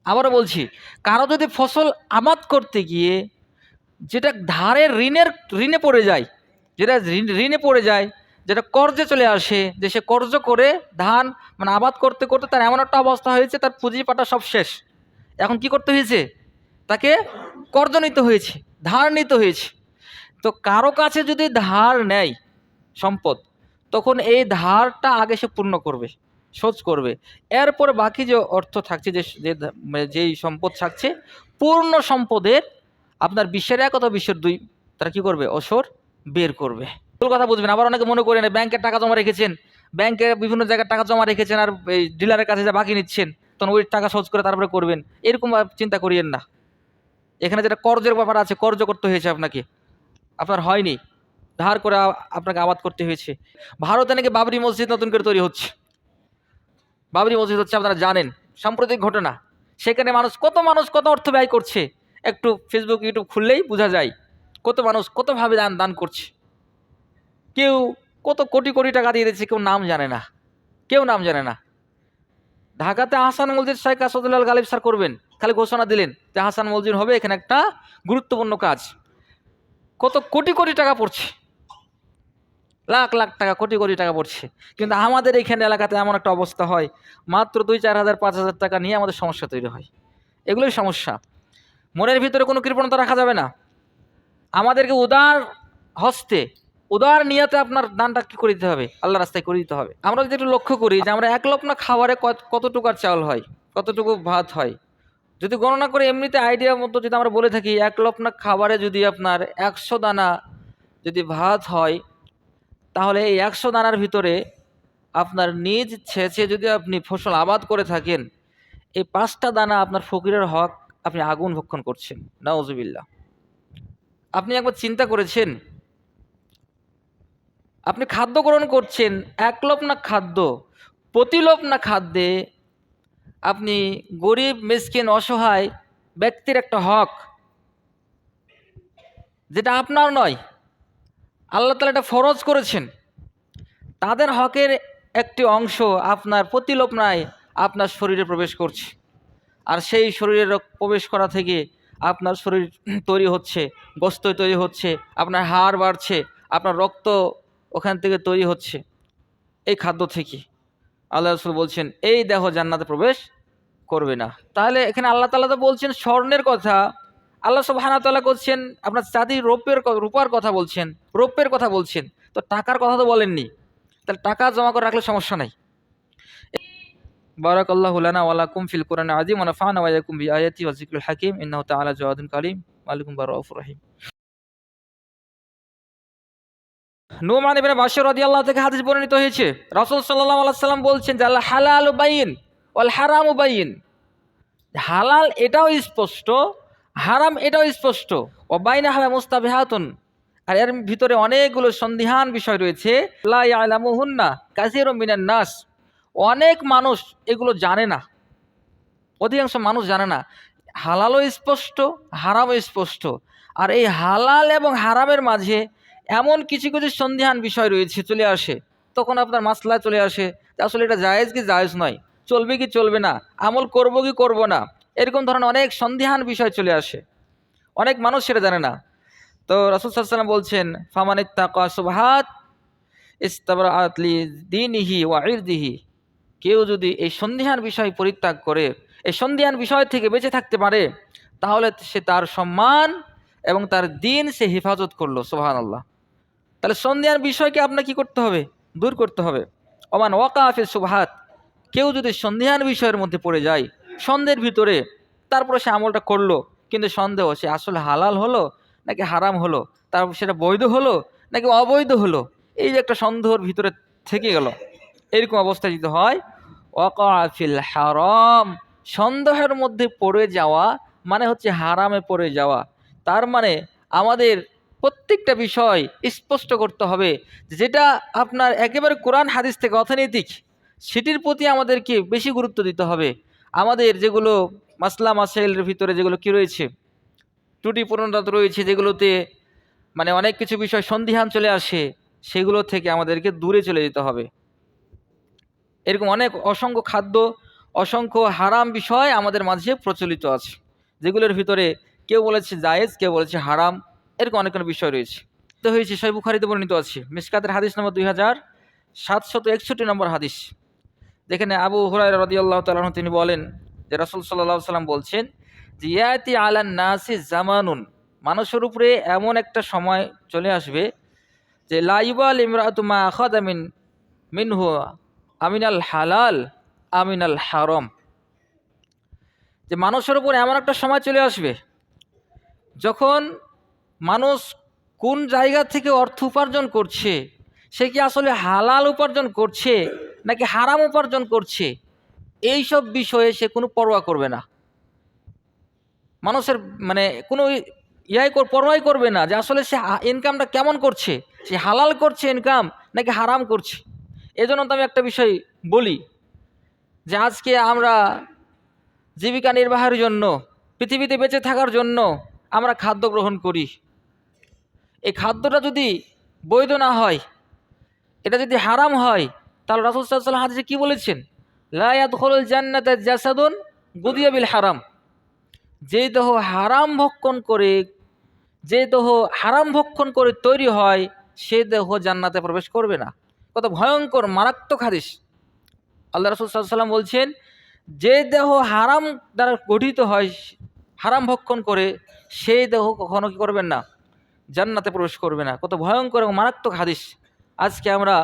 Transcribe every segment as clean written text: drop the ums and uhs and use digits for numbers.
আবারও বলছি, কারো যদি ফসল আবাদ করতে গিয়ে যেটা ধারের ঋণে পড়ে যায়, যেটা ঋণে পড়ে যায়, যেটা কর্জে চলে আসে, যে সে কর্জ করে ধান মানে আবাদ করতে করতে তার এমন একটা অবস্থা হয়েছে, তার পুঁজি পাটা সব শেষ। এখন কি করতে হয়েছে? তাকে কর্জ নিতে হয়েছে, ধার নিতে হয়েছে। তো কারো কাছে যদি ধার নেয় সম্পদ, তখন এই ধারটা আগে সে পূর্ণ করবে, শোধ করবে। এরপর বাকি যে অর্থ থাকছে, যেই সম্পদ থাকছে, পূর্ণ সম্পদের আপনার 20-এর 1 অথবা 20-এর 2 তারা কি করবে? অসর বের করবে। ভুল কথা বুঝবেন। আবার অনেকে মনে করেন ব্যাংকের টাকা জমা রেখেছেন, ব্যাংকে বিভিন্ন জায়গায় টাকা জমা রেখেছেন, আর এই ডিলারের কাছে যা বাকি নিচ্ছেন, তখন ওই টাকা শোধ করে তারপরে করবেন, এরকম চিন্তা করিয়েন না। এখানে যেটা কর্জের ব্যাপার আছে, কর্জ করতে হয়েছে আপনাকে, আপনার হয়নি, ধার করে আপনাকে আবাদ করতে হয়েছে। ভারতে নাকি বাবরি মসজিদ নতুন করে তৈরি হচ্ছে। বাবরি মসজিদ হচ্ছে, আপনারা জানেন, সাম্প্রতিক ঘটনা। সেখানে মানুষ কত অর্থ ব্যয় করছে, একটু ফেসবুক ইউটিউব খুললেই বোঝা যায় কত মানুষ কতভাবে দান করছে। কেউ কত কোটি কোটি টাকা দিয়ে দিচ্ছে, কেউ নাম জানে না, কেউ নাম জানে না। ঢাকাতে আহসান মসজিদ শেখ আসাদুল্লাহ গালিব স্যার করবেন, খালি ঘোষণা দিলেন যে আহসান মসজিদ হবে, এখানে একটা গুরুত্বপূর্ণ কাজ, কত কোটি কোটি টাকা পড়ছে, লাখ লাখ টাকা, কোটি কোটি টাকা পড়ছে। কিন্তু আমাদের এইখানে এলাকাতে এমন একটা অবস্থা হয়, মাত্র 2-4 হাজার 5 হাজার টাকা নিয়ে আমাদের সমস্যা তৈরি হয়। এগুলোই সমস্যা। মনের ভিতরে কোনো কৃপণতা রাখা যাবে না। আমাদেরকে উদার হস্তে, উদার নিয়তে আপনার দানটা কি করে দিতে হবে? আল্লাহ রাস্তায় করে দিতে হবে। আমরা যদি একটু লক্ষ্য করি যে আমরা 1 লপ্না খাবারে কতটুকু আর চাউল হয়, কতটুকু ভাত হয়, যদি গণনা করে এমনিতে আইডিয়া মতো যদি আমরা বলে থাকি, 1 লপ্না খাবারে যদি আপনার 100 দানা যদি ভাত হয়, তাহলে এই 100 দানার ভিতরে আপনার নিজ ছেঁচে যদি আপনি ফসল আবাদ করে থাকেন, এই 5টা দানা আপনার ফকিরের হক, আপনি আগুন ভক্ষণ করছেন। নাউজুবিল্লাহ। আপনি একবার চিন্তা করেছেন, আপনি খাদ্য গ্রহণ করছেন, 1 লপ্না খাদ্য, প্রতি লপ্না খাদ্যে আপনি গরিব মিসকিন অসহায় ব্যক্তির একটা হক, যেটা আপনার নয়, আল্লাহ তাআলা এটা ফরজ করেছেন, তাদের হকের একটি অংশ আপনার প্রতি লোপনায় আপনার শরীরে প্রবেশ করছে। আর সেই শরীরে প্রবেশ করা থেকে আপনার শরীর তৈরি হচ্ছে, গোস্ত তৈরি হচ্ছে, আপনার হাড় বাড়ছে, আপনার রক্ত ওখান থেকে তৈরি হচ্ছে, এই খাদ্য থেকে। আল্লাহ রাসূল বলছেন এই দেহ জান্নাতে প্রবেশ করবে না। তাহলে এখানে আল্লাহ তাআলা তো বলছেন স্বর্ণের কথা, আল্লাহ সুবহানাহু ওয়া তাআলা করছেন আপনার চাঁদি রূপার কথা বলছেন, রৌপ্যের কথা বলছেন, তো টাকার কথা তো বলেননি। তাহলে টাকা জমা করে রাখলে সমস্যা নাই। বারাকাল্লাহু লানা ওয়া লাকুম ফিল কুরআনিল আযীম ওয়া নাফা'না ওয়া ইয়াকুম বিআয়াতি ওয়া যিকরিল হাকীম ইন্নাহু তাআলা জাওয়াদুন কারীম মালিকুম রাউফুর রহিম। নুমান ইবনে বাশশার রাদিয়াল্লাহু থেকে হাদিস বর্ণিত হয়েছে, রাসূল সাল্লাল্লাহু আলাইহি সাল্লাম বলছেন যে আল হালালু বাইয়িন ওয়াল হারামু বাইয়িন, হালাল এটাও স্পষ্ট, হারাম এটাও স্পষ্ট। ওয়া বাইনাহুমা মুস্তাবিহাতুন, আর এর ভিতরে অনেকগুলো সন্দিহান বিষয় রয়েছে। লা ইয়ালামুহুন্না কাসীরুম মিনান নাস, অনেক মানুষ এগুলো জানে না, অধিকাংশ মানুষ জানে না। হালালও স্পষ্ট, হারামও স্পষ্ট, আর এই হালাল এবং হারামের মাঝে এমন কিছু কিছু সন্দিহান বিষয় রয়েছে, চলে আসে, তখন আপনার মাসলা চলে আসে যে আসলে এটা জায়েজ কি জায়েজ নয়, চলবে কি চলবে না, আমল করব কি করব না, এরকম ধরনের অনেক সন্দিহান বিষয় চলে আসে, অনেক মানুষ সেটা জানে না। তো রাসূল সাল্লাল্লাহু আলাইহি ওয়াসাল্লাম বলছেন ফামানিত্তাকা সুবহাত ইস্তাবরাআত লিদীনিহি ওয়া ইরদিহি, কেউ যদি এই সন্দিহান বিষয় পরিত্যাগ করে, এই সন্দিহান বিষয় থেকে বেঁচে থাকতে পারে, তাহলে সে তার সম্মান এবং তার দিন সে হেফাজত করলো। সুবহানাল্লাহ। তাহলে সন্দিহান বিষয়কে আপনাকে কি করতে হবে? দূর করতে হবে। ওমান ওয়াকা ফিস সুবহাত, কেউ যদি সন্দিহান বিষয়ের মধ্যে পড়ে যায়, সন্দেহের ভিতরে, তারপরে সে আমলটা করলো, কিন্তু সন্দেহ সে আসলে হালাল হলো নাকি হারাম হলো, তারপর সেটা বৈধ হলো নাকি অবৈধ হলো, এই যে একটা সন্দেহের ভিতরে থেকে গেল, এরকম অবস্থা যদি হয়, ওয়াকা ফিল হারাম, সন্দেহের মধ্যে পড়ে যাওয়া মানে হচ্ছে হারামে পড়ে যাওয়া। তার মানে আমাদের প্রত্যেকটা বিষয় স্পষ্ট করতে হবে, যেটা আপনার একেবারে কোরআন হাদিস থেকে অথেন্টিক, সেটির প্রতি আমাদেরকে বেশি গুরুত্ব দিতে হবে। আমাদের যেগুলো মাসলা মাসাইলের ভিতরে যেগুলো কি রয়েছে, ত্রুটিপূর্ণতা রয়েছে, যেগুলোতে মানে অনেক কিছু বিষয় সন্দিহান চলে আসে, সেগুলো থেকে আমাদেরকে দূরে চলে যেতে হবে। এরকম অনেক অসংখ্য খাদ্য, অসংখ্য হারাম বিষয় আমাদের মাঝে প্রচলিত আছে, যেগুলোর ভিতরে কেউ বলেছে জায়েজ, কেউ বলেছে হারাম, এরকম অনেক বিষয় রয়েছে। তো হয়েছে সহিহ বুখারীতে বর্ণিত আছে, মিশকাতের হাদিস নম্বর 2761 নম্বর হাদিস, যেখানে আবু হুরায়রা রাদিয়াল্লাহু তাআলা আনহু তিনি বলেন যে রাসূল সাল্লাল্লাহু আলাইহি সাল্লাম বলছেন যে ইয়াতি আলান নাসি জামানুন, মানুষের উপরে এমন একটা সময় চলে আসবে যে লা ইউবাল ইমরাতু মা আখাযা মিনহু আমিনাল হালাল আমিনাল হারাম, যে মানুষের উপর এমন একটা সময় চলে আসবে যখন মানুষ কোন জায়গা থেকে অর্থ উপার্জন করছে, সে কি আসলে হালাল উপার্জন করছে নাকি হারাম উপার্জন করছে, এই সব বিষয়ে সে কোনো পরোয়া করবে না। মানুষের মানে কোনো পরোয়াই করবে না যে আসলে সে ইনকামটা কেমন করছে, সে হালাল করছে ইনকাম নাকি হারাম করছে। এজন্য তো আমি একটা বিষয় বলি যে আজকে আমরা জীবিকা নির্বাহের জন্য, পৃথিবীতে বেঁচে থাকার জন্য আমরা খাদ্য গ্রহণ করি। এই খাদ্যটা যদি বৈধ না হয়, এটা যদি হারাম হয়, তাহলে রাসূল সাল্লাল্লাহু আলাইহি ওয়াসাল্লাম হাদিসে কি বলেছেন, লা ইয়াদখুলুল জান্নাতা জাসাদুন গুদিয়া বিল হারাম, যে দেহ হারাম ভক্ষণ করে, যে দেহ হারাম ভক্ষণ করে তৈরি হয়, সে দেহ জান্নাতে প্রবেশ করবে না। কত ভয়ঙ্কর মারাত্মক হাদিস। আল্লাহ রাসূল সাল্লাল্লাহু আলাইহি ওয়াসাল্লাম বলছেন, যে দেহ হারাম দ্বারা গঠিত হয়, হারাম ভক্ষণ করে, সেই দেহ কখনো কি করবেন না, জান্নাতে প্রবেশ করবে না। কত ভয়ঙ্কর এবং মারাত্মক হাদিস। আজকে আমরা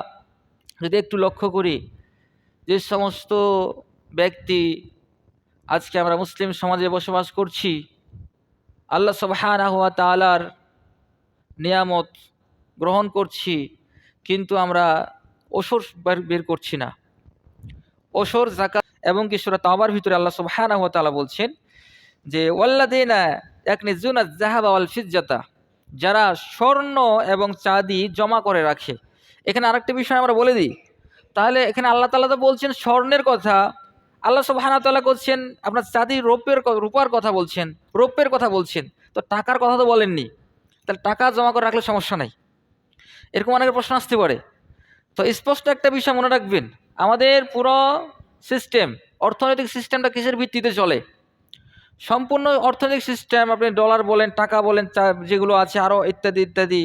যদি একটু লক্ষ্য করি, যে সমস্ত ব্যক্তি আজকে আমরা মুসলিম সমাজে বসবাস করছি, আল্লাহ সুবহানাহু ওয়া তাআলার নিয়ামত গ্রহণ করছি, কিন্তু আমরা ওসর বের করছি না। ওসর, যাকাত এবং কি সূরা তাওবার ভিতরে আল্লাহ সুবহানাহু ওয়া তাআলা বলছেন যে ওয়াল্লাযিনা ইয়াকনিজুনা যাহাবা ওয়াল ফিজ্জাতা, যারা স্বর্ণ এবং চাঁদি জমা করে রাখে। এখানে আরেকটা বিষয় আমরা বলে দিই, তাহলে এখানে আল্লাহ তাআলা তো বলছেন স্বর্ণের কথা, আল্লাহ সুবহানাহু ওয়া তাআলা করছেন আপনার চাঁদি রূপার কথা বলছেন, রৌপ্যের কথা বলছেন, তো টাকার কথা তো বলেননি। তাহলে টাকা জমা করে রাখলে সমস্যা নাই, এরকম অনেকের প্রশ্ন আসতে পারে। তো স্পষ্ট একটা বিষয় মনে রাখবেন, আমাদের পুরো সিস্টেম, অর্থনৈতিক সিস্টেমটা কিসের ভিত্তিতে চলে? সম্পূর্ণ অর্থনৈতিক সিস্টেম, আপনি ডলার বলেন, টাকা বলেন, যেগুলো আছে আরও ইত্যাদি ইত্যাদি,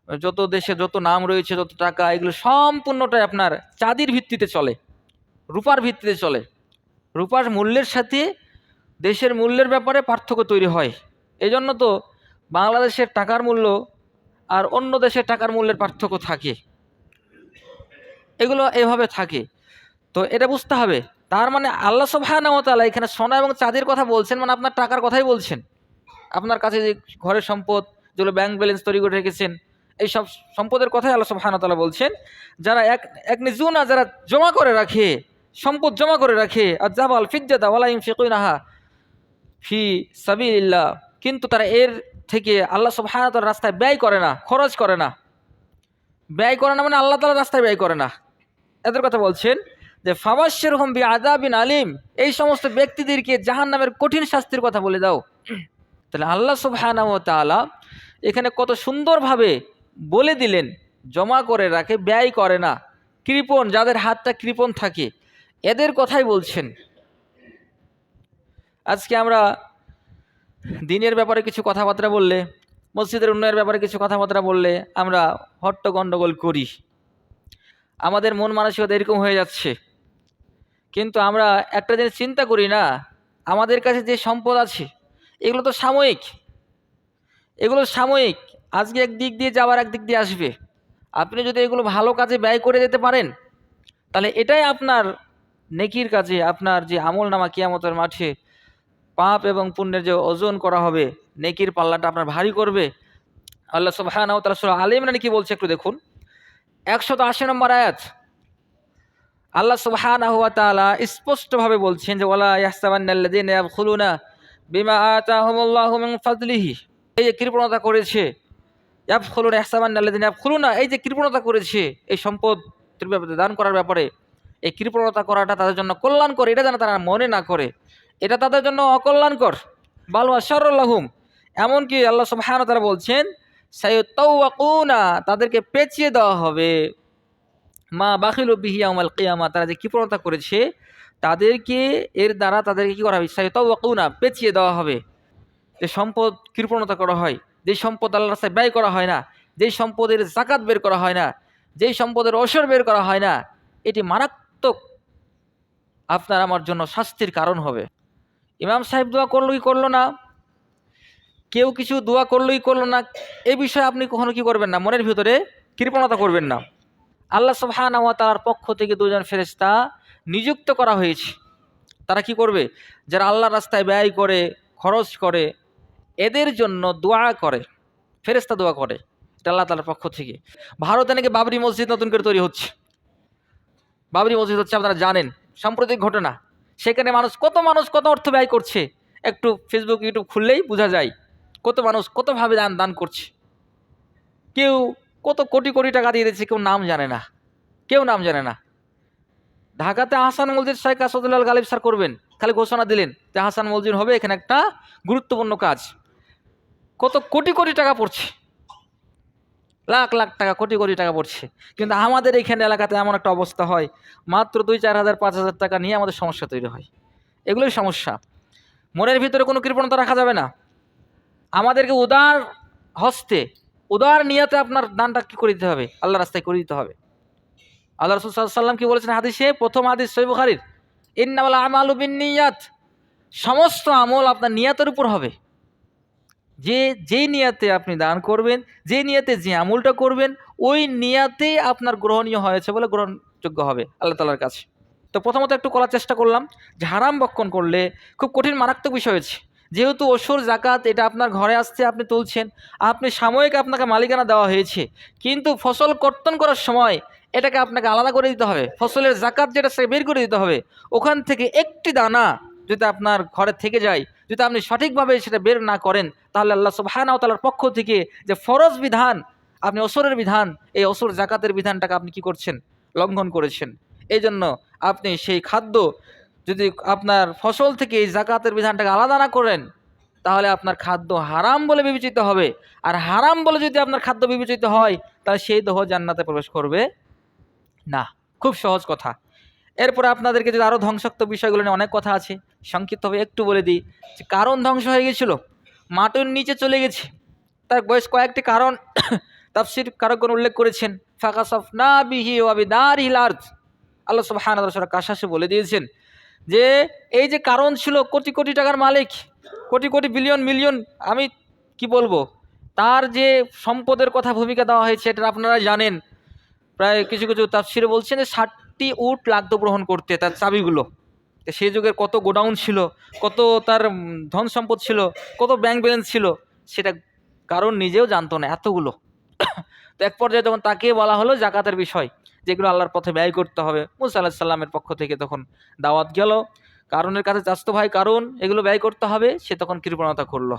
যত দেশে যত নাম রয়েছে, যত টাকা, এগুলো সম্পূর্ণটাই আপনার চাঁদির ভিত্তিতে চলে, রূপার ভিত্তিতে চলে। রূপার মূল্যের সাথে দেশের মূল্যের ব্যাপারে পার্থক্য তৈরি হয়। এই জন্য তো বাংলাদেশের টাকার মূল্য আর অন্য দেশের টাকার মূল্যের পার্থক্য থাকে, এগুলো এভাবে থাকে। তো এটা বুঝতে হবে। তার মানে আল্লাহ সুবহানাহু ওয়া তাআলা এখানে সোনা এবং চাঁদির কথা বলছেন, মানে আপনার টাকার কথাই বলছেন। আপনার কাছে যে ঘরের সম্পদ, যেগুলো ব্যাংক ব্যালেন্স তৈরি করে রেখেছেন, এই সব সম্পদের কথাই আল্লাহ সুবহানাহু ওয়া তাআলা বলছেন। যারা একনিজুনা, যারা জমা করে রাখে, সম্পদ জমা করে রাখে, আযাবাল ফিজ্জাতা ওয়ালা ইউনফিকুনাহা ফি সাবিলিল্লাহ, কিন্তু তারা এর থেকে আল্লাহ সুবহানাহু ওয়া তাআলার রাস্তায় ব্যয় করে না, খরচ করে না। ব্যয় করে না মানে আল্লাহ তাআলার রাস্তায় ব্যয় করে না। এদের কথা বলছেন যে ফাবাশশিরহুম বিআযাবিন আলিম, এই সমস্ত ব্যক্তিদেরকে জাহান্নামের কঠিন শাস্তির কথা বলে দাও। তাহলে আল্লাহ সুবহানাহু ওয়া তাআলা এখানে কত সুন্দরভাবে বলে দিলেন, জমা করে রাখে, ব্যয় করে না, কৃপণ, যাদের হাতটা কৃপণ থাকে, এদের কথাই বলছেন। আজকে আমরা দিনের ব্যাপারে কিছু কথাবার্তা বললে, মসজিদের উন্নয়নের ব্যাপারে কিছু কথাবার্তা বললে আমরা হট্ট গণ্ডগোল করি, আমাদের মন মানসিকতা এরকম হয়ে যাচ্ছে। কিন্তু আমরা একটা জিনিস চিন্তা করি না, আমাদের কাছে যে সম্পদ আছে এগুলো তো সাময়িক, এগুলো সাময়িক, আজকে একদিক দিয়ে যাওয়ার একদিক দিয়ে আসবে। আপনি যদি এগুলো ভালো কাজে ব্যয় করে যেতে পারেন, তাহলে এটাই আপনার নেকির কাজে, আপনার যে আমল নামা কিয়ামতের মাঠে পাপ এবং পুণ্যের যে ওজন করা হবে, নেকির পাল্লাটা আপনার ভারী করবে। আল্লাহ সুবহানাহু ওয়া তাআলা সূরা আলে ইমরানে কি বলছে একটু দেখুন, 180 নম্বর আয়াত। আল্লাহ সুবহানাহু ওয়া তাআলা স্পষ্টভাবে বলছেন যে ওয়ালা ইয়াহসাবান্নাল্লাযীনা ইয়াবখুলুনা বিমা আতাহুমুল্লাহু মিন ফাদলিহি, এই যে কৃপণতা করেছে, ইয়াবখুলুনা ইয়াহসাবান্নাল্লাযীনা ইয়াবখুলুনা, এই যে কৃপণতা করেছে এই সম্পদ দান করার ব্যাপারে, এই কৃপণতা করাটা তাদের জন্য কল্যাণকর, এটা যেন তারা মনে না করে, এটা তাদের জন্য অকল্যাণকর। বাল ওয়া শাররুল লাহুম, এমনকি আল্লাহ সুবহানাহু ওয়া তাআলা বলছেন সায়ুতাওয়াকুনা, তাদেরকে পেঁচিয়ে দেওয়া হবে, মা বাখিলু বিহি ইয়াউমাল কিয়ামা, তারা যে কৃপণতা করেছে তাদেরকে এর দ্বারা তাদেরকে কী করা হবে, সাইতাওয়াকুনা, পেঁচিয়ে দেওয়া হবে। যে সম্পদ কৃপণতা করা হয়, যেই সম্পদ আল্লাহর রাস্তায় ব্যয় করা হয় না, যেই সম্পদের যাকাত বের করা হয় না, যেই সম্পদের ওসর বের করা হয় না, এটি মারাত্মক আপনার আমার জন্য শাস্তির কারণ হবে। ইমাম সাহেব দোয়া করলো কি করলো না, কেউ কিছু দোয়া করলো কি করলো না, এই বিষয়ে আপনি কখনো কি করবেন না, মনের ভিতরে কৃপণতা করবেন না। আল্লাহ সুবহানাহু ওয়া তাআলার পক্ষ থেকে দুজন ফেরেশতা নিযুক্ত করা হয়েছে। তারা কি করবে, যারা আল্লাহর রাস্তায় ব্যয় করে, খরচ করে, এদের জন্য দোয়া করে, ফেরেশতা দোয়া করে, এটা আল্লাহ তাআলার পক্ষ থেকে। ভারতে নাকি বাবরি মসজিদ নতুন করে তৈরি হচ্ছে। বাবরি মসজিদ হচ্ছে, আপনারা জানেন, সাম্প্রতিক ঘটনা। সেখানে কত মানুষ কত অর্থ ব্যয় করছে, একটু ফেসবুক ইউটিউব খুললেই বোঝা যায় কত মানুষ কতভাবে দান করছে। কেউ কত কোটি কোটি টাকা দিয়ে দিচ্ছে, কেউ নাম জানে না, কেউ নাম জানে না। ঢাকাতে আহসান মসজিদ শেখ আসাদুল্লাহ গালিব স্যার করবেন, খালি ঘোষণা দিলেন যে আহসান মসজিদ হবে, এখানে একটা গুরুত্বপূর্ণ কাজ, কত কোটি কোটি টাকা পড়ছে, লাখ লাখ টাকা, কোটি কোটি টাকা পড়ছে। কিন্তু আমাদের এখানে এলাকাতে এমন একটা অবস্থা হয়, মাত্র 2-4 হাজার 5,000 টাকা নিয়ে আমাদের সমস্যা তৈরি হয়। এগুলোই সমস্যা। মনের ভিতরে কোনো কৃপণতা রাখা যাবে না। আমাদেরকে উদার হস্তে, উদার নিয়তে আপনার দানটা কি করে দিতে হবে, আল্লাহ রাস্তায় করে দিতে হবে। আল্লাহ রাসূল সাল্লাল্লাহু আলাইহি ওয়াসাল্লাম কি বলেছেন হাদিসে, প্রথম হাদিস সহিহ বুখারীর, ইন্নামাল আমালু বিন্নিয়াত, সমস্ত আমল আপনার নিয়তের উপর হবে। যেই নিয়তে আপনি দান করবেন, যে নিয়তে যে আমলটা করবেন, ওই নিয়তেই আপনার গ্রহণীয় হয়েছে বলে গ্রহণযোগ্য হবে আল্লাহ তাআলার কাছে। তো প্রথমত একটু করার চেষ্টা করলাম যে হারাম ভক্ষণ করলে খুব কঠিন মারাত্মক বিষয় হয়েছে। যেহেতু ওসর জাকাত এটা আপনার ঘরে আসছে, আপনি তুলছেন, আপনি সাময়িক আপনাকে মালিকানা দেওয়া হয়েছে, কিন্তু ফসল কর্তন করার সময় এটাকে আপনাকে আলাদা করে দিতে হবে। ফসলের জাকাত যেটা সে বের করে দিতে হবে। ওখান থেকে একটি দানা যদি আপনার ঘরে থেকে যায়, যদি আপনি সঠিকভাবে সেটা বের না করেন, তাহলে আল্লাহ সুবহানাহু ওয়া তাআলার পক্ষ থেকে যে ফরজ বিধান, আপনি ওসরের বিধান, এই ওসর জাকাতের বিধানটাকে আপনি কি করছেন, লঙ্ঘন করেছেন। এই জন্য আপনি সেই খাদ্য যদি আপনার ফসল থেকে এই জাকাতের বিধানটাকে আলাদা না করেন, তাহলে আপনার খাদ্য হারাম বলে বিবেচিত হবে। আর হারাম বলে যদি আপনার খাদ্য বিবেচিত হয়, তাহলে সেই দেহ জান্নাতে প্রবেশ করবে না। খুব সহজ কথা। এরপরে আপনাদেরকে যদি আরও ধ্বংসাত্মক বিষয়গুলো নিয়ে অনেক কথা আছে, সংক্ষিপ্তভাবে একটু বলে দিই যে কারণ ধ্বংস হয়ে গেছিল, মাটির নিচে চলে গেছে। তার বয়স কয়েকটি কারণ তাফসীর কারকগণ উল্লেখ করেছেন। ফাকাসাফনা বিহি ওয়া বিদারিল আরদ, আল্লাহ সুবহানাহু ওয়া তাআলা কাশাসে বলে দিয়েছেন যে এই যে কারণ ছিল কোটি কোটি টাকার মালিক, কোটি কোটি বিলিয়ন মিলিয়ন, আমি কি বলবো, তার যে সম্পদের কথা ভূমিকা দেওয়া হয়েছে এটা আপনারা জানেন। প্রায় কিছু কিছু তাফসীরে বলছেন যে 60টি উট লাগতো গ্রহণ করতে তার চাবিগুলো। সেই যুগের কত গোডাউন ছিল, কত তার ধন সম্পদ ছিল, কত ব্যাংক ব্যালেন্স ছিল, সেটা কারণ নিজেও জানতো না এতগুলো। তো এক পর্যায়ে যখন তাকে বলা হলো জাকাতের বিষয়, যেগুলো আল্লাহর পথে ব্যয় করতে হবে, মুসা আলাইহিস সালামের পক্ষ থেকে তখন দাওয়াত গেল, কারণের কাছে চাস্তো ভাই কারণ এগুলো ব্যয় করতে হবে, সে তখন কৃপণতা করলো।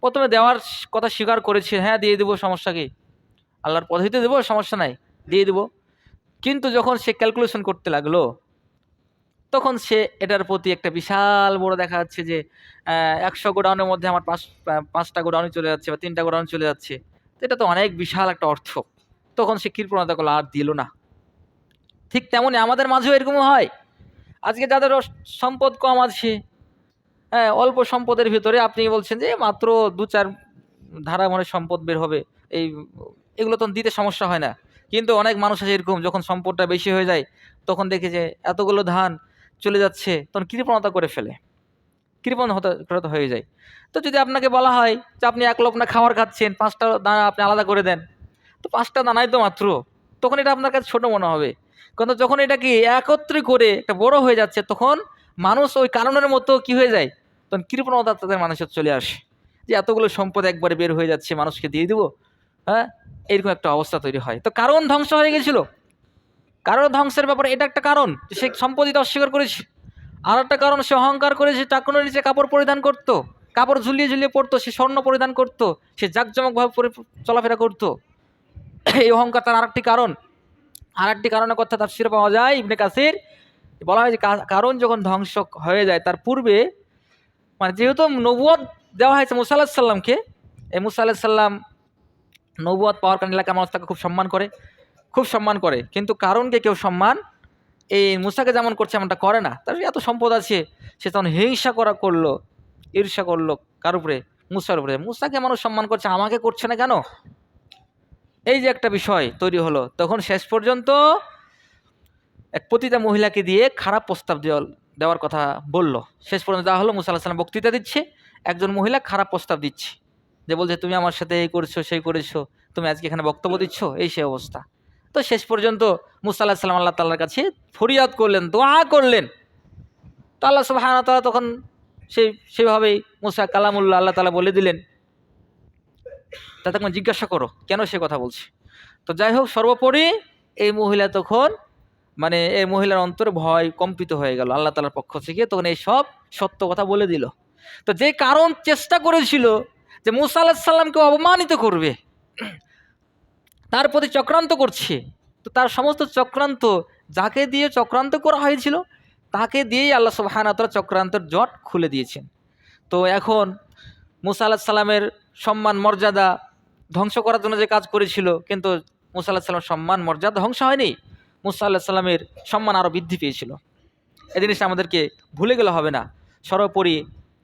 প্রথমে দেওয়ার কথা স্বীকার করেছে, হ্যাঁ দিয়ে দেবো, সমস্যা কি, আল্লাহর পদ্ধতিতে দেবো, সমস্যা নাই, দিয়ে দেবো। কিন্তু যখন সে ক্যালকুলেশন করতে লাগলো, তখন সে এটার প্রতি একটা বিশাল বড় দেখা যাচ্ছে যে 100 গোডাউনের মধ্যে আমার 5টা গোডাউনে চলে যাচ্ছে বা 3টা গোডাউনে চলে যাচ্ছে, তো এটা তো অনেক বিশাল একটা অর্থ। তখন সে কৃপণতা করলো, আর দিল না। ঠিক তেমনই আমাদের মাঝেও এরকমও হয়। আজকে যাদের সম্পদ কম আছে, হ্যাঁ, অল্প সম্পদের ভিতরে আপনি বলছেন যে মাত্র 2-4 ধারা মানে সম্পদ বের হবে, এগুলো তো দিতে সমস্যা হয় না। কিন্তু অনেক মানুষ আছে এরকম, যখন সম্পদটা বেশি হয়ে যায়, তখন দেখে যে এতগুলো ধান চলে যাচ্ছে, তখন কৃপণতা করে ফেলে, কৃপণতা হয়ে যায়। তো যদি আপনাকে বলা হয় যে আপনি 1 লোক না খাবার খাচ্ছেন, 5টা দানা আপনি আলাদা করে দেন, তো 5টা দানাই তো মাত্র, তখন এটা আপনার কাছে ছোট মনে হবে। কিন্তু যখন এটাকে একত্রে করে একটা বড় হয়ে যাচ্ছে, তখন মানুষ ওই কারণের মতো কি হয়ে যায়, তখন কৃপণতা তাদের মানুষের চলে আসে যে এতগুলো সম্পদ একবারে বের হয়ে যাচ্ছে, মানুষকে দিয়ে দিব, হ্যাঁ, এরকম একটা অবস্থা তৈরি হয়। তো কারণ ধ্বংস হয়ে গেছিল। কারণ ধ্বংসের ব্যাপারে এটা একটা কারণ, সে সম্পদ দিতে অস্বীকার করেছে। আর একটা কারণ, সে অহংকার করেছে, টাকনুর নিচে কাপড় পরিধান করতো, কাপড় ঝুলিয়ে ঝুলিয়ে পড়তো, সে স্বর্ণ পরিধান করতো, সে জাঁকজমকভাবে চলাফেরা করতো। এই অহংকার তার আরেকটি কারণ। আরেকটি কারণের কথা তাফসীরে পাওয়া যায়, ইবনে কাসির বলা হয় যে কারণ যখন ধ্বংস হয়ে যায়, তার পূর্বে মানে যেহেতু নবুয়ত দেওয়া হয়েছে মুসা আলাইহিস সালামকে, এই মুসা আলাইহিস সালাম নবুয়ত পাওয়ার কারণে এলাকার মানুষ তাকে খুব সম্মান করে, কিন্তু কারণকে কেউ সম্মান এই মুসাকে যেমন করছে এমনটা করে না, তার এত সম্পদ আছে, সে তখন হিংসা করলো, ঈর্ষা করলো কার উপরে? মুসার উপরে। মুসাকে মানুষ সম্মান করছে, আমাকে করছে না কেন? এই যে একটা বিষয় তৈরি হলো, তখন শেষ পর্যন্ত এক পতিতা মহিলাকে দিয়ে খারাপ প্রস্তাব দেওয়ার কথা বলল। শেষ পর্যন্ত যা হলো, মুসা আলাইহিস সালাম বক্তৃতা দিচ্ছে, একজন মহিলা খারাপ প্রস্তাব দিচ্ছে, যে বলছে তুমি আমার সাথে এই করেছো সেই করেছো, তুমি আজকে এখানে বক্তব্য দিচ্ছ, এই সে অবস্থা। তো শেষ পর্যন্ত মুসা আলাইহিস সালাম আল্লাহ তাআলার কাছে ফরিয়াদ করলেন, দোয়া করলেন। তো আল্লাহ সুবহানাহু ওয়া তাআলা তখন সেভাবেই মুসা কালামুল্লাহ, আল্লাহ তাআলা বলে দিলেন, তা তখন জিজ্ঞাসা করো কেন সে কথা বলছে। তো যাই হোক, সর্বোপরি এই মহিলা তখন এই মহিলার অন্তরে ভয় কম্পিত হয়ে গেল আল্লাহ তাআলার পক্ষ থেকে, তখন এই সব সত্য কথা বলে দিল। তো যে কারণ চেষ্টা করেছিল যে মুসা আলাইহিস সালামকে অপমানিত করবে, তার প্রতি চক্রান্ত করছে, তো তার সমস্ত চক্রান্ত, যাকে দিয়ে চক্রান্ত করা হয়েছিল তাকে দিয়েই আল্লাহ সুবহানাহু ওয়া তাআলা চক্রান্তের জট খুলে দিয়েছেন। তো এখন মুসা আলাইহিস সালামের সম্মান মর্যাদা ধ্বংস করার জন্য যে কাজ করেছিল, কিন্তু মুসা আলাইহিস সালামের সম্মান মর্যাদা ধ্বংস হয়নি, মুসা আলাইহিস সালামের সম্মান আরও বৃদ্ধি পেয়েছিল। এই জিনিসটা আমাদেরকে ভুলে গেলে হবে না। সর্বোপরি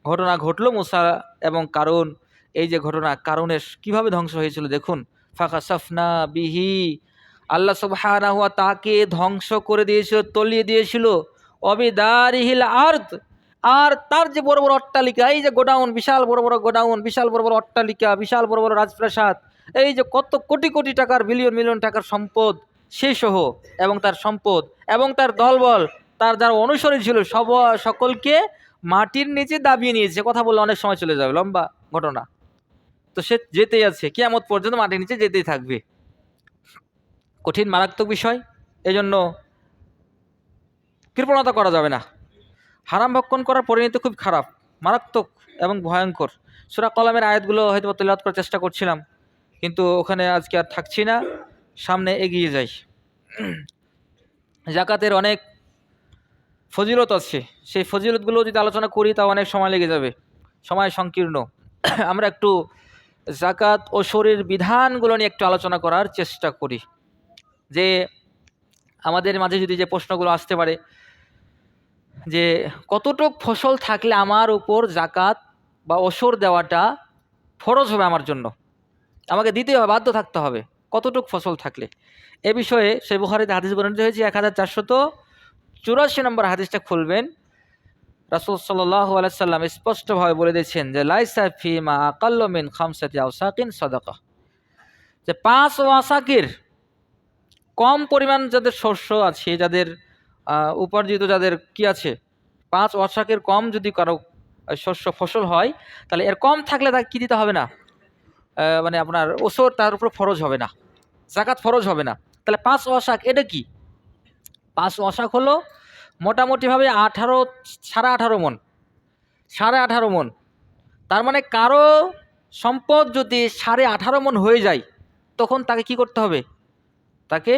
ঘটনা ঘটলো মুসা এবং কারুন, এই যে ঘটনা, কারুনের কিভাবে ধ্বংস হয়েছিল দেখুন। ফাখাসাফনা বিহি, আল্লাহ সুবহানাহু ওয়া তাকে ধ্বংস করে দিয়েছিল, তলিয়ে দিয়েছিল। অবিদারিহিল আরদ, আর তার যে বড় বড় অট্টালিকা, এই যে গোডাউন, বিশাল বড় বড় গোডাউন, বিশাল বড় বড় অট্টালিকা, বিশাল বড় বড় রাজপ্রাসাদ, এই যে কত কোটি কোটি টাকার, বিলিয়ন মিলিয়ন টাকার সম্পদ, সেই সহ এবং তার সম্পদ এবং তার দলবল, তার যারা অনুসরী ছিল সকলকে মাটির নিচে দাবিয়ে নিয়েছে। কথা বললে অনেক সময় চলে যাবে, লম্বা ঘটনা। তো সে যেতেই আছে, কিয়ামত পর্যন্ত মাটির নিচে যেতেই থাকবে। কঠিন মারাত্মক বিষয়, এজন্য কৃপণতা করা যাবে না। হারাম ভক্ষণ করার পরিণতি খুব খারাপ, মারাত্মক এবং ভয়ঙ্কর। সূরা কলামের আয়াতগুলো হয়তো তেলাওয়াত করার চেষ্টা করছিলাম, কিন্তু ওখানে আজকে আর থাকছি না, সামনে এগিয়ে যাই। জাকাতের অনেক ফজিলত আছে, সেই ফজিলতগুলো যদি আলোচনা করি তা অনেক সময় লেগে যাবে, সময় সংকীর্ণ। আমরা একটু জাকাত ও শরীর বিধানগুলো নিয়ে একটু আলোচনা করার চেষ্টা করি, যে আমাদের মাঝে যদি যে প্রশ্নগুলো আসতে পারে যে কতটুক ফসল থাকলে আমার উপর জাকাত বা ওসর দেওয়াটা ফরজ হবে, আমার জন্য আমাকে দিতে হবে, বাধ্য থাকতে হবে, কতটুক ফসল থাকলে। এ বিষয়ে সহিহ বুখারীতে হাদিস বর্ণিত হয়েছে, 1484 নম্বর হাদিসটা খুলবেন। রাসূল সাল্লাল্লাহু আলাইহি সাল্লাম স্পষ্টভাবে বলে দিয়েছেন যে লাইসা ফিমা আকাল্লু মিন খামসাতি আওসাকিন সাদাকা, যে 5 ওয়াসাকের কম পরিমাণ যাদের শস্য আছে, যাদের উপার্জিত, যাদের কি আছে, 5 ওয়াসাকের কম যদি কারো শস্য ফসল হয়, তাহলে এর কম থাকলে তাকে কি দিতে হবে না, আপনার ওসর তার উপর ফরজ হবে না, জাকাত ফরজ হবে না। তাহলে 5 ওয়াসাক এটা কি? 5 ওয়াসাক হলো মোটামুটিভাবে 18.5 মণ, 18.5 মণ। তার মানে কারো সম্পদ যদি 18.5 মণ হয়ে যায়, তখন তাকে কি করতে হবে? তাকে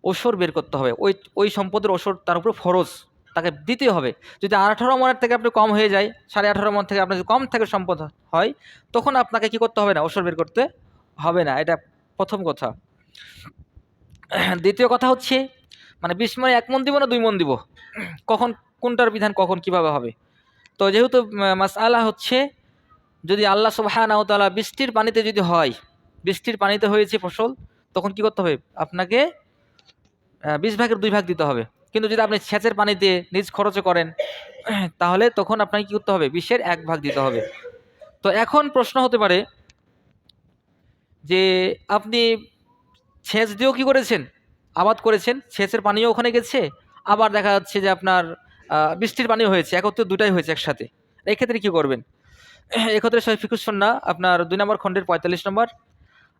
ওসর বের করতে হবে, ওই সম্পদের ওসর তার উপর ফরজ, তাকে দিতে হবে। যদি 18 মণের থেকে আপনি কম হয়ে যায়, 18.5 মণ থেকে আপনার যদি কম থেকে সম্পদ হয়, তখন আপনাকে কি করতে হবে না, ওসর বের করতে হবে না। এটা প্রথম কথা। দ্বিতীয় কথা হচ্ছে, 20 মণে 1 মণ দিব না 2 মণ দিব, কখন কোনটার বিধান কখন কিভাবে হবে? তো যেহেতু মাসআলা হচ্ছে, যদি আল্লাহ সুবহানাহু ওয়া তাআলা বৃষ্টির পানিতে যদি হয়, বৃষ্টির পানিতে হয়েছে ফসল, তখন কি করতে হবে? আপনাকে 20 ভাগের 2 ভাগ দিতে হবে। কিন্তু যদি আপনি সেচের পানিতে নিজ খরচে করেন, তাহলে তখন আপনাকে কি করতে হবে? 20-এর 1 ভাগ দিতে হবে। তো এখন প্রশ্ন হতে পারে যে আপনি সেচ দিয়েও কি করেছেন, আবাদ করেছেন, সেচের পানিও ওখানে গেছে, আবার দেখা যাচ্ছে যে আপনার বৃষ্টির পানিও হয়েছে, একত্রে দুটাই হয়েছে একসাথে, এই ক্ষেত্রে কী করবেন? এক্ষেত্রে সহিহ ফিকহুস সুন্নাহ আপনার 2 নম্বর খণ্ডের 45 নম্বর,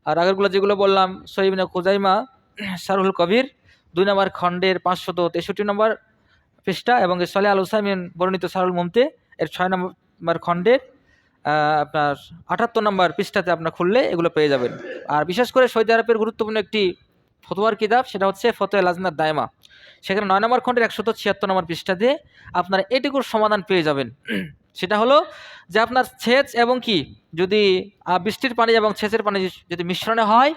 আর আগেরগুলো যেগুলো বললাম সহিহ ইবনে খুজাইমা শারহুল কবির 2 নম্বর খণ্ডের 563 নম্বর পৃষ্ঠা, এবং সালেহ আল উসাইমিন বর্ণিত শারহুল মুমতে এর 6 নম্বর খণ্ডের আপনার 78 নম্বর পৃষ্ঠাতে আপনার খুললে এগুলো পেয়ে যাবেন। আর বিশেষ করে সৌদি আরবের গুরুত্বপূর্ণ একটি ফতোয়ার কিতাব, সেটা হচ্ছে ফতোয়া লাজনাত দায়মা, সেখানে 9 নম্বর খণ্ডের 176 নম্বর পৃষ্ঠাতে আপনারা এটুকুর সমাধান পেয়ে যাবেন। সেটা হলো যে আপনার সেচ এবং কি যদি বৃষ্টির পানি এবং সেচের পানি যদি মিশ্রণে হয়,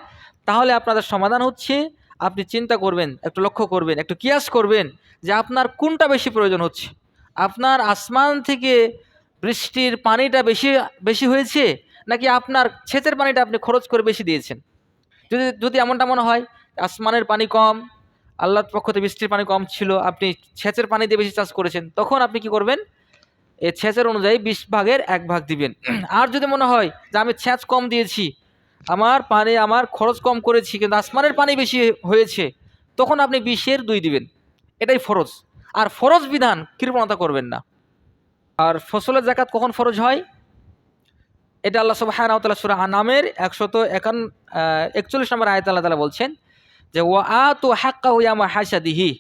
তাহলে আপনাদের সমাধান হচ্ছে আপনি চিন্তা করবেন, একটু লক্ষ্য করবেন, একটু কিয়াস করবেন যে আপনার কোনটা বেশি প্রয়োজন হচ্ছে। আপনার আসমান থেকে বৃষ্টির পানিটা বেশি বেশি হয়েছে, নাকি আপনার সেচের পানিটা আপনি খরচ করে বেশি দিয়েছেন? যদি যদি এমনটা মনে হয় আসমানের পানি কম, আল্লাহর পক্ষ থেকে বৃষ্টির পানি কম ছিল, আপনি সেচের পানি দিয়ে বেশি চাষ করেছেন, তখন আপনি কি করবেন? এই সেচের অনুযায়ী 20 ভাগের 1 ভাগ দিবেন। আর যদি মনে হয় যে আমি সেচ কম দিয়েছি, আমার খরচ কম করেছি, কিন্তু আসমানের পানি বেশি হয়েছে, তখন আপনি 20-এর 2 দিবেন। এটাই ফরজ। আর ফরজ বিধান কৃপণতা করবেন না। আর ফসলের যাকাত কখন ফরজ হয়? এটা আল্লাহ সুবহানাহু ওয়া তাআলা সূরা আনামের 141 নম্বর আয়াতে আল্লাহ তাআলা বলছেন যে ওয়া আতু হাক্কাহু ইয়াওমা হাসাদিহি।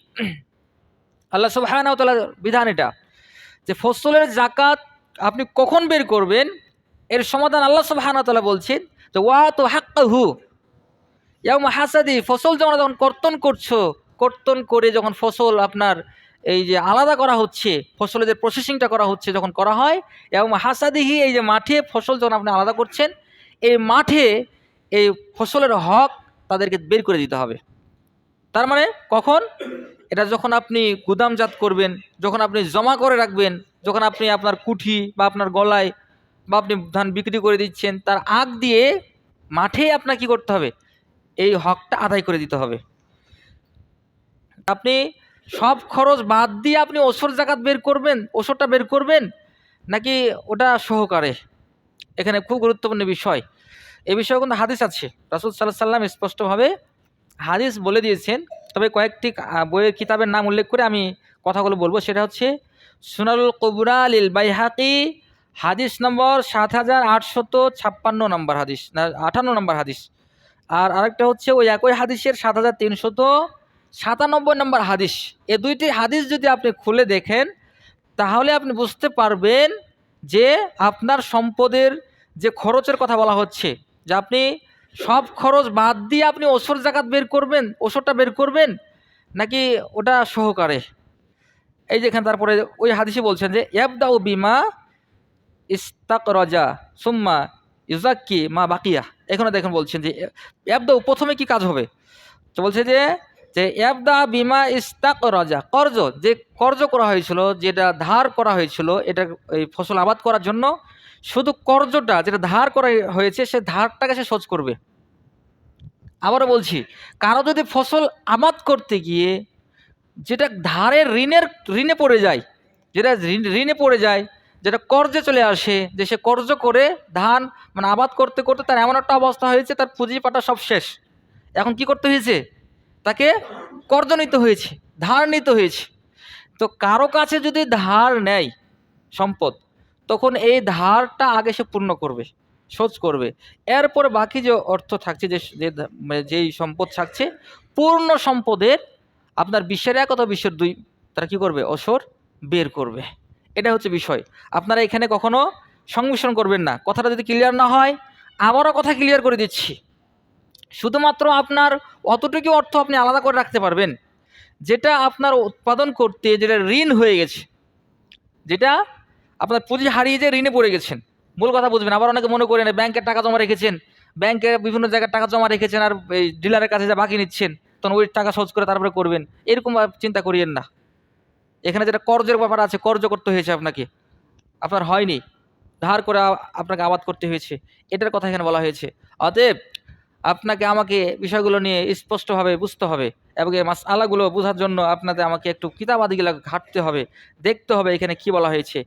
আল্লাহ সুবহানাহু ওয়া তাআলার বিধান এটা যে ফসলের যাকাত আপনি কখন বের করবেন, এর সমাধান আল্লাহ সুবহানাহু ওয়া তাআলা বলছেন যে ওয়া আতু হাক্কাহু ইয়াওমা হাসাদি। ফসল যখন কর্তন করছো, কর্তন করে যখন ফসল আপনার এই যে আলাদা করা হচ্ছে, ফসলের যে প্রসেসিংটা করা হচ্ছে, যখন করা হয় ইয়াওমা হাসাদিহি, এই যে মাঠে ফসল যখন আপনি আলাদা করছেন, এই মাঠে এই ফসলের হক তাদেরকে বের করে দিতে হবে। তার মানে কখন? এটা যখন আপনি গুদামজাত করবেন, যখন আপনি জমা করে রাখবেন, যখন আপনি আপনার কুঠি বা আপনার গলায় বা আপনি ধান বিক্রি করে দিচ্ছেন, তার আগ দিয়ে মাঠে আপনার কি করতে হবে? এই হকটা আদায় করে দিতে হবে। আপনি সব খরচ বাদ দিয়ে আপনি ওসর জাকাত বের করবেন, ওসরটা বের করবেন, নাকি ওটা সহকারে? এখানে খুব গুরুত্বপূর্ণ বিষয়। এই বিষয়ে কিন্তু হাদিস আছে। রাসূল সাল্লাল্লাহু আলাইহি ওয়াসাল্লাম স্পষ্টভাবে হাদিস বলে দিয়েছেন। তবে কয়েকটি বইয়ের কিতাবের নাম উল্লেখ করে আমি কথাগুলো বলবো। সেটা হচ্ছে সুনানুল কুবরা লিল বাইহাকি, হাদিস নম্বর 7856 নম্বর হাদিস, না 58 নম্বর হাদিস। আর আরেকটা হচ্ছে ওই একই হাদিসের 7397 নম্বর হাদিস। এই দুইটি হাদিস যদি আপনি খুলে দেখেন, তাহলে আপনি বুঝতে পারবেন যে আপনার সম্পদের যে খরচের কথা বলা হচ্ছে, যে আপনি সব খরচ বাদ দিয়ে আপনি ওসর জাকাত বের করবেন, ওসরটা বের করবেন, নাকি ওটা সহকারে? এই যে এখানে তারপরে ওই হাদিসে বলছেন যে ইয়াবদাউ বিমা ইস্তাকরাজা সুম্মা ইউজাক্কি মা বাকিয়া। এখানে দেখেন বলছেন যে ইয়াবদাউ, প্রথমে কি কাজ হবে? তো বলছে যে যে ইয়াবদা বিমা ইস্তাকরাজা, কর্জ, যে কর্জ করা হয়েছিল, যেটা ধার করা হয়েছিল, এটা এই ফসল আবাদ করার জন্য, শুধু কর্জটা যেটা ধার করা হয়েছে, সে ধারটাকে সে শোধ করবে। আবারও বলছি, কারো যদি ফসল আবাদ করতে গিয়ে যেটা ধারের ঋণে পড়ে যায়, যেটা ঋণে পড়ে যায়, যেটা কর্জে চলে আসে, যে সে কর্জ করে ধান মানে আবাদ করতে করতে তার এমন একটা অবস্থা হয়েছে, তার পুঁজি পাটা সব শেষ। এখন কি করতে হয়েছে? তাকে কর্জ নিতে হয়েছে, ধার নিতে হয়েছে। তো কারো কাছে যদি ধার নেয় সম্পদ, তখন এই ধারটা আগে সে পূর্ণ করবে, শোধ করবে। এরপরে বাকি যে অর্থ থাকছে, যেই সম্পদ থাকছে, পূর্ণ সম্পদের আপনার 20-এর 1 অথবা 20-এর 2 তারা কি করবে? ওসর বের করবে। এটা হচ্ছে বিষয়। আপনারা এখানে কখনো সংমিশ্রণ করবেন না। কথাটা যদি ক্লিয়ার না হয়, আবারও কথা ক্লিয়ার করে দিচ্ছি। শুধুমাত্র আপনার অতটুকু অর্থ আপনি আলাদা করে রাখতে পারবেন, যেটা আপনার উৎপাদন করতে যেটা ঋণ হয়ে গেছে, যেটা আপনার পুঁজি হারিয়ে যে ঋণে পড়ে গেছেন। মূল কথা বুঝবেন। আবার অনেকে মনে করেন ব্যাংকের টাকা জমা রেখেছেন, ব্যাংকে বিভিন্ন জায়গায় টাকা জমা রেখেছেন, আর এই ডিলারের কাছে যা বাকি নিচ্ছেন, তখন ওই টাকা শোধ করে তারপরে করবেন, এরকম চিন্তা করিয়েন না। এখানে যেটা কর্জের ব্যাপার আছে, কর্জ করতে হয়েছে আপনাকে, আপনার হয়নি, ধার করে আপনাকে আবাদ করতে হয়েছে, এটার কথা এখানে বলা হয়েছে। অতএব আপনাকে আমাকে বিষয়গুলো নিয়ে স্পষ্টভাবে বুঝতে হবে, এবং এই মাসআলাগুলো বোঝার জন্য আমাকে একটু কিতাবাদিগুলো ঘাঁটতে হবে, দেখতে হবে এখানে কি বলা হয়েছে।